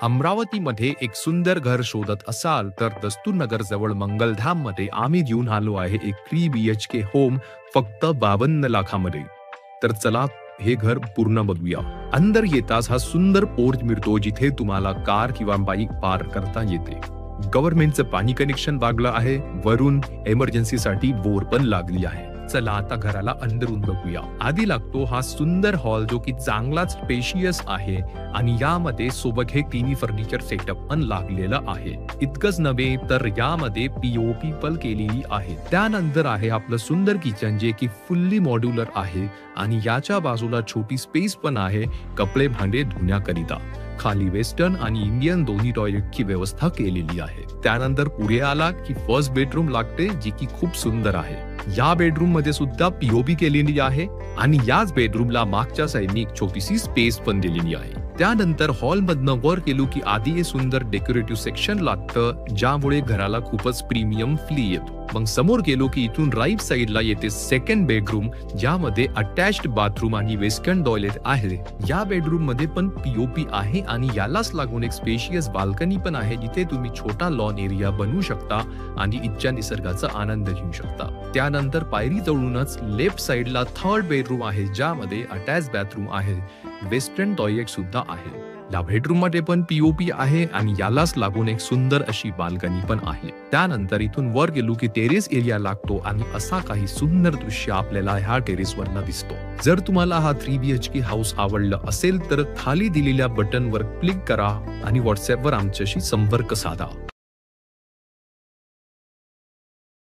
अमरावतीमध्ये एक सुंदर घर शोधत असाल तर दस्तूरनगर जवळ मंगलधाम मध्ये आम्ही घेऊन आलो आहे एक 3 BHK होम फक्त 52 लाखामध्ये. तर चला हे घर पूर्ण बघूया. अंदर येताच हा सुंदर पोर्च मिळतो जिथे तुम्हाला कार किंवा बाईक पार्क करता येते. गव्हर्नमेंटचं पाणी कनेक्शन लागलं आहे. वरून इमर्जन्सीसाठी बोर पण लागली आहे. चला आता घराला अंदरून बघूया. आधी लागतो हा सुंदर हॉल जो की चांगलाच स्पेशियस आहे आणि यामध्ये सोबत हे तिन्ही फर्निचर सेटअप पण लागलेलं आहे. इतकंच नव्हे तर यामध्ये POP पण केलेली आहे. त्यानंतर आहे आपलं सुंदर किचन जे की फुल्ली मॉड्युलर आहे आणि याच्या बाजूला छोटी स्पेस पण आहे कपडे भांडे धुण्याकरिता. खाली वेस्टर्न आणि इंडियन दोन्ही टॉयलेटची व्यवस्था केलेली आहे. त्यानंतर पुढे आला की फर्स्ट बेडरूम लागते जी की खूप सुंदर आहे. या बेडरूम मध्ये सुद्धा POP केलेली आहे आणि याच बेडरूमला मागच्या साईडने एक छोटीशी स्पेस पण दिलेली आहे. त्यानंतर हॉल मधनं वर गेलो की आधी हे सुंदर डेकोरेटिव्ह सेक्शन लागतं ज्यामुळे घराला खूपच प्रीमियम फील येतो. मग समोर गेलो की इथून राईट साईडला येते सेकंड बेडरूम ज्यामध्ये अटॅच्ड बाथरूम आणि वेस्टर्न टॉयलेट आहे. या बेडरूम मध्ये पण POP आहे आणि यालाच लागून एक स्पेशियस बाल्कनी पण आहे जिथे तुम्ही छोटा लॉन एरिया बनवू शकता आणि इच्छा निसर्गाचा आनंद घेऊ शकता. त्यानंतर पायरी जवळूनच लेफ्ट साईडला थर्ड बेडरूम आहे ज्यामध्ये अटॅच बाथरूम आहे. वेस्टर्न टॉयलेट सुद्धा आहे. या बेडरूम मध्ये पण POP आहे आणि यालाच लागून एक सुंदर अशी बाल्कनी पण आहे. त्यानंतर इथून वर गेलो की टेरेस एरिया लागतो आणि असा काही सुंदर दृश्य आपल्याला ह्या टेरेस वरनं दिसतो. जर तुम्हाला हा 3 BHK हाऊस आवडला असेल तर खाली दिलेल्या बटनवर क्लिक करा आणि व्हॉट्सअपवर आमच्याशी संपर्क साधा.